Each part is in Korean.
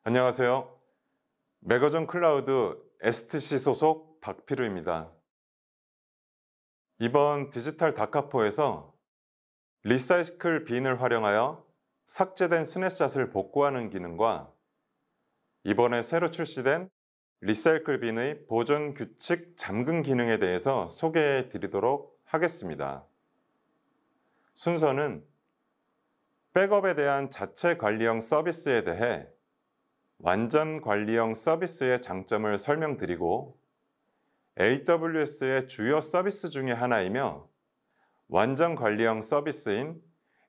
안녕하세요. 매거존 클라우드 STC 소속 박필우입니다. 이번 디지털 다카포에서 리사이클 빈을 활용하여 삭제된 스냅샷을 복구하는 기능과 이번에 새로 출시된 리사이클 빈의 보존 규칙 잠금 기능에 대해서 소개해 드리도록 하겠습니다. 순서는 백업에 대한 자체 관리형 서비스에 대해 완전 관리형 서비스의 장점을 설명드리고 AWS의 주요 서비스 중의 하나이며 완전 관리형 서비스인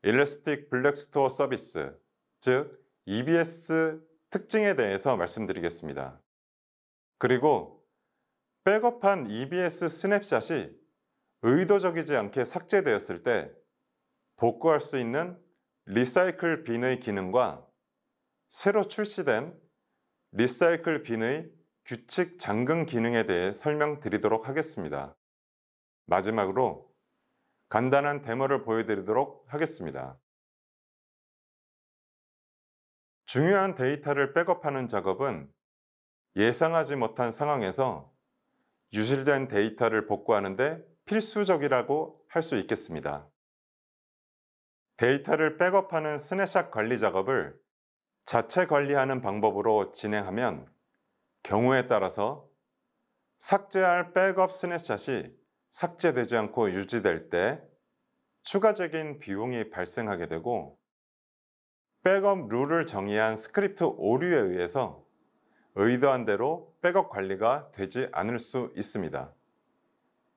일래스틱 블랙 스토어 서비스, 즉 EBS 특징에 대해서 말씀드리겠습니다. 그리고 백업한 EBS 스냅샷이 의도적이지 않게 삭제되었을 때 복구할 수 있는 리사이클 빈의 기능과 새로 출시된 리사이클 빈의 규칙 잠금 기능에 대해 설명드리도록 하겠습니다. 마지막으로 간단한 데모를 보여드리도록 하겠습니다. 중요한 데이터를 백업하는 작업은 예상하지 못한 상황에서 유실된 데이터를 복구하는 데 필수적이라고 할 수 있겠습니다. 데이터를 백업하는 스냅샷 관리 작업을 자체 관리하는 방법으로 진행하면 경우에 따라서 삭제할 백업 스냅샷이 삭제되지 않고 유지될 때 추가적인 비용이 발생하게 되고 백업 룰을 정의한 스크립트 오류에 의해서 의도한 대로 백업 관리가 되지 않을 수 있습니다.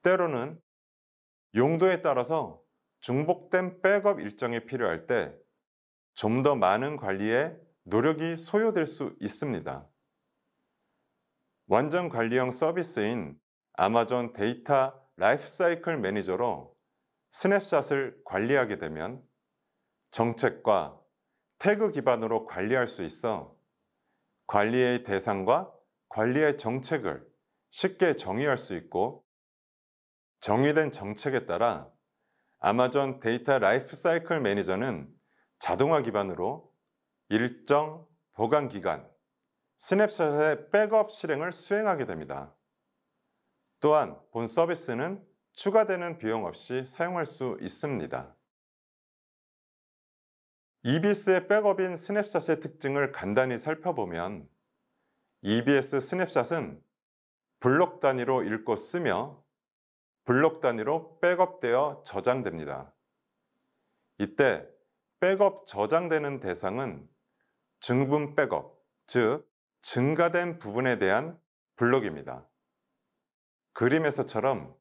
때로는 용도에 따라서 중복된 백업 일정이 필요할 때 좀 더 많은 관리에 노력이 소요될 수 있습니다. 완전 관리형 서비스인 아마존 데이터 라이프사이클 매니저로 스냅샷을 관리하게 되면 정책과 태그 기반으로 관리할 수 있어 관리의 대상과 관리의 정책을 쉽게 정의할 수 있고 정의된 정책에 따라 아마존 데이터 라이프사이클 매니저는 자동화 기반으로 일정 보관 기간, 스냅샷의 백업 실행을 수행하게 됩니다. 또한 본 서비스는 추가되는 비용 없이 사용할 수 있습니다. EBS의 백업인 스냅샷의 특징을 간단히 살펴보면 EBS 스냅샷은 블록 단위로 읽고 쓰며 블록 단위로 백업되어 저장됩니다. 이때 백업 저장되는 대상은 증분 백업, 즉 증가된 부분에 대한 블록입니다. 그림에서처럼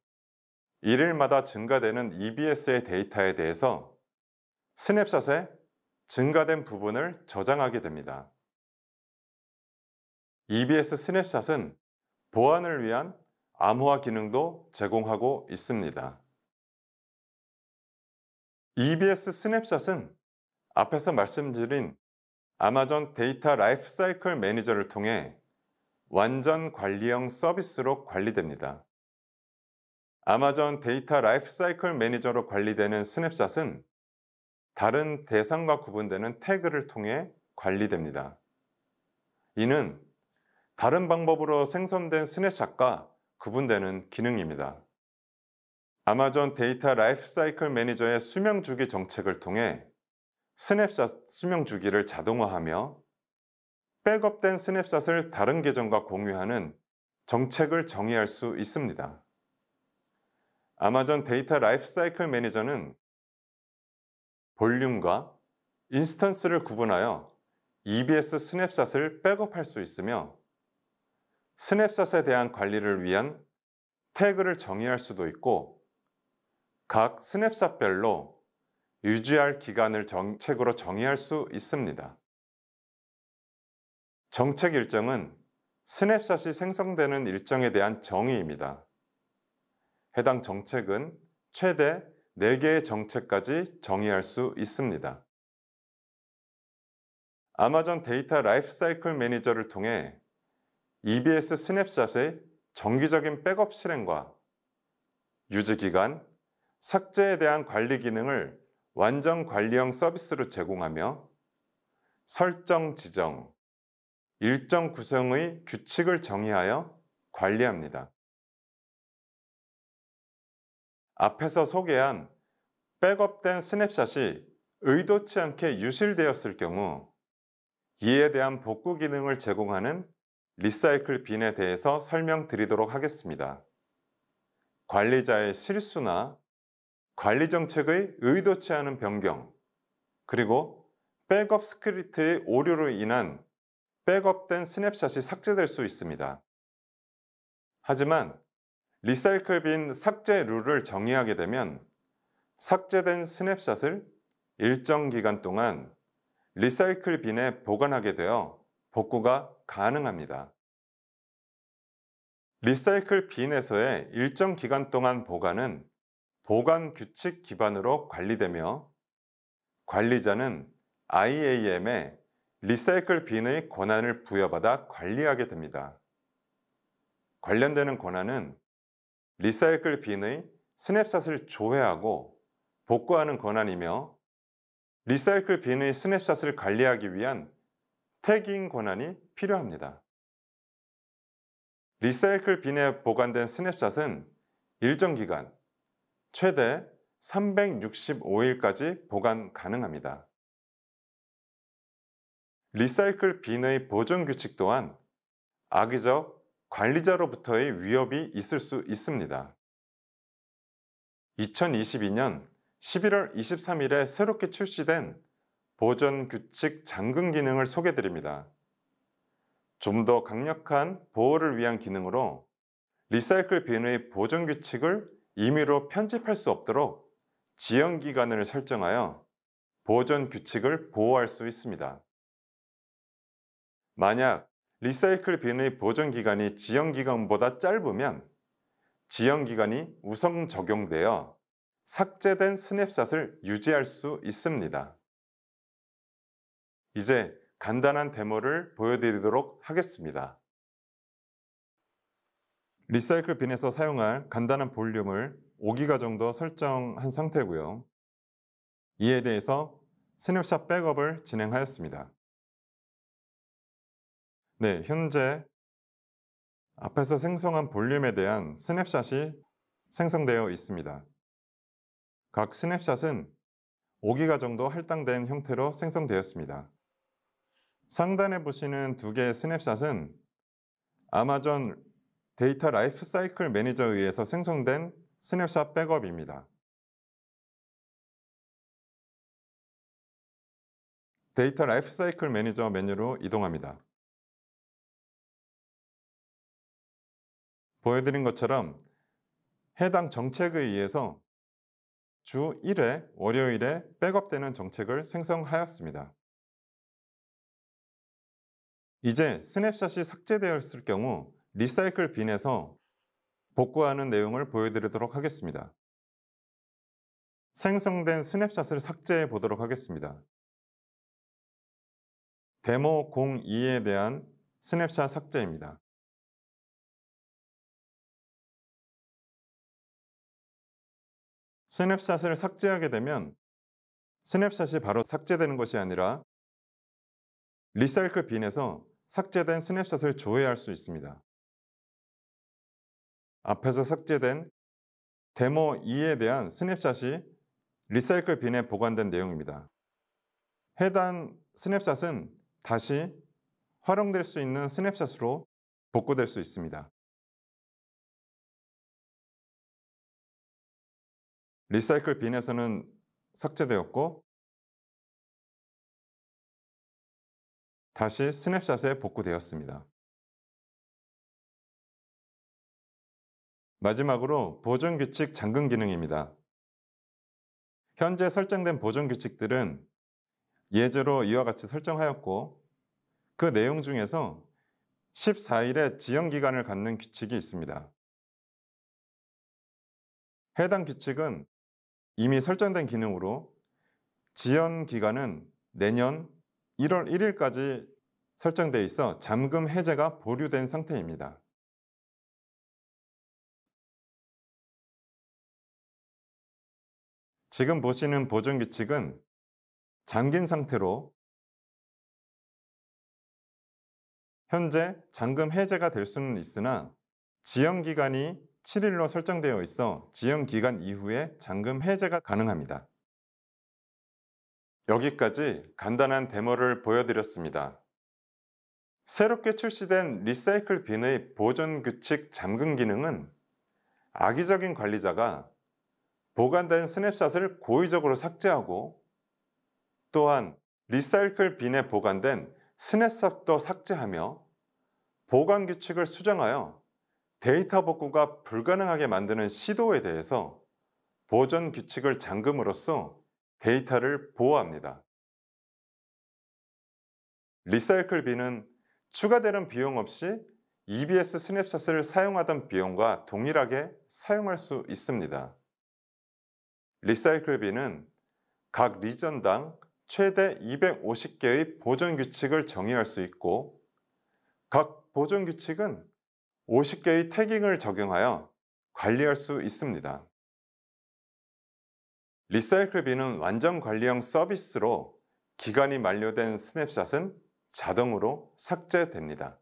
일일마다 증가되는 EBS의 데이터에 대해서 스냅샷에 증가된 부분을 저장하게 됩니다. EBS 스냅샷은 보안을 위한 암호화 기능도 제공하고 있습니다. EBS 스냅샷은 앞에서 말씀드린 아마존 데이터 라이프사이클 매니저를 통해 완전 관리형 서비스로 관리됩니다. 아마존 데이터 라이프사이클 매니저로 관리되는 스냅샷은 다른 대상과 구분되는 태그를 통해 관리됩니다. 이는 다른 방법으로 생성된 스냅샷과 구분되는 기능입니다. 아마존 데이터 라이프사이클 매니저의 수명 주기 정책을 통해 스냅샷 수명 주기를 자동화하며 백업된 스냅샷을 다른 계정과 공유하는 정책을 정의할 수 있습니다. 아마존 데이터 라이프사이클 매니저는 볼륨과 인스턴스를 구분하여 EBS 스냅샷을 백업할 수 있으며 스냅샷에 대한 관리를 위한 태그를 정의할 수도 있고 각 스냅샷별로 유지할 기간을 정책으로 정의할 수 있습니다. 정책 일정은 스냅샷이 생성되는 일정에 대한 정의입니다. 해당 정책은 최대 4개의 정책까지 정의할 수 있습니다. 아마존 데이터 라이프사이클 매니저를 통해 EBS 스냅샷의 정기적인 백업 실행과 유지기간, 삭제에 대한 관리 기능을 완전 관리형 서비스로 제공하며 설정 지정, 일정 구성의 규칙을 정의하여 관리합니다. 앞에서 소개한 백업된 스냅샷이 의도치 않게 유실되었을 경우 이에 대한 복구 기능을 제공하는 리사이클 빈에 대해서 설명드리도록 하겠습니다. 관리자의 실수나 관리 정책의 의도치 않은 변경, 그리고 백업 스크립트의 오류로 인한 백업된 스냅샷이 삭제될 수 있습니다. 하지만 리사이클 빈 삭제 룰을 정의하게 되면 삭제된 스냅샷을 일정 기간 동안 리사이클 빈에 보관하게 되어 복구가 가능합니다. 리사이클 빈에서의 일정 기간 동안 보관은 보관 규칙 기반으로 관리되며 관리자는 IAM에 리사이클 빈의 권한을 부여받아 관리하게 됩니다. 관련되는 권한은 리사이클 빈의 스냅샷을 조회하고 복구하는 권한이며 리사이클 빈의 스냅샷을 관리하기 위한 태깅 권한이 필요합니다. 리사이클 빈에 보관된 스냅샷은 일정 기간, 최대 365일까지 보관 가능합니다. 리사이클 빈의 보존 규칙 또한 악의적 관리자로부터의 위협이 있을 수 있습니다. 2022년 11월 23일에 새롭게 출시된 보존 규칙 잠금 기능을 소개드립니다. 좀 더 강력한 보호를 위한 기능으로 리사이클 빈의 보존 규칙을 임의로 편집할 수 없도록 지연 기간을 설정하여 보존 규칙을 보호할 수 있습니다. 만약 리사이클 빈의 보존 기간이 지연 기간보다 짧으면 지연 기간이 우선 적용되어 삭제된 스냅샷을 유지할 수 있습니다. 이제 간단한 데모를 보여드리도록 하겠습니다. 리사이클 빈에서 사용할 간단한 볼륨을 5기가 정도 설정한 상태고요. 이에 대해서 스냅샷 백업을 진행하였습니다. 네, 현재 앞에서 생성한 볼륨에 대한 스냅샷이 생성되어 있습니다. 각 스냅샷은 5기가 정도 할당된 형태로 생성되었습니다. 상단에 보시는 두 개의 스냅샷은 아마존 데이터 라이프 사이클 매니저에 의해서 생성된 스냅샷 백업입니다. 데이터 라이프 사이클 매니저 메뉴로 이동합니다. 보여드린 것처럼 해당 정책에 의해서 주 1회 월요일에 백업되는 정책을 생성하였습니다. 이제 스냅샷이 삭제되었을 경우 리사이클 빈에서 복구하는 내용을 보여드리도록 하겠습니다. 생성된 스냅샷을 삭제해 보도록 하겠습니다. 데모 02에 대한 스냅샷 삭제입니다. 스냅샷을 삭제하게 되면 스냅샷이 바로 삭제되는 것이 아니라 리사이클 빈에서 삭제된 스냅샷을 조회할 수 있습니다. 앞에서 삭제된 데모 2에 대한 스냅샷이 리사이클 빈에 보관된 내용입니다. 해당 스냅샷은 다시 활용될 수 있는 스냅샷으로 복구될 수 있습니다. 리사이클 빈에서는 삭제되었고 다시 스냅샷에 복구되었습니다. 마지막으로 보존 규칙 잠금 기능입니다. 현재 설정된 보존 규칙들은 예제로 이와 같이 설정하였고 그 내용 중에서 14일의 지연 기간을 갖는 규칙이 있습니다. 해당 규칙은 이미 설정된 기능으로 지연 기간은 내년 1월 1일까지 설정되어 있어 잠금 해제가 보류된 상태입니다. 지금 보시는 보존 규칙은 잠긴 상태로 현재 잔금 해제가 될 수는 있으나 지연 기간이 7일로 설정되어 있어 지연 기간 이후에 잔금 해제가 가능합니다. 여기까지 간단한 데모를 보여드렸습니다. 새롭게 출시된 리사이클 빈의 보존 규칙 잠금 기능은 악의적인 관리자가 보관된 스냅샷을 고의적으로 삭제하고 또한 리사이클 빈에 보관된 스냅샷도 삭제하며 보관 규칙을 수정하여 데이터 복구가 불가능하게 만드는 시도에 대해서 보존 규칙을 잠금으로써 데이터를 보호합니다. 리사이클 빈은 추가되는 비용 없이 EBS 스냅샷을 사용하던 비용과 동일하게 사용할 수 있습니다. 리사이클 빈은 각 리전당 최대 250개의 보존 규칙을 정의할 수 있고 각 보존 규칙은 50개의 태깅을 적용하여 관리할 수 있습니다. 리사이클 빈은 완전 관리형 서비스로 기간이 만료된 스냅샷은 자동으로 삭제됩니다.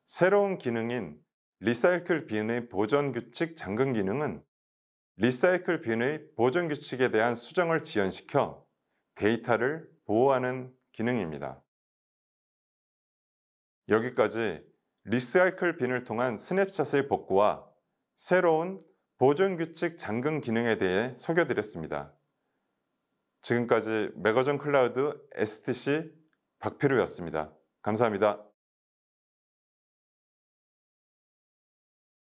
새로운 기능인 리사이클 빈의 보존 규칙 잠금 기능은 리사이클 빈의 보존 규칙에 대한 수정을 지연시켜 데이터를 보호하는 기능입니다. 여기까지 리사이클 빈을 통한 스냅샷의 복구와 새로운 보존 규칙 잠금 기능에 대해 소개드렸습니다. 지금까지 매거존 클라우드 STC 박필우였습니다. 감사합니다.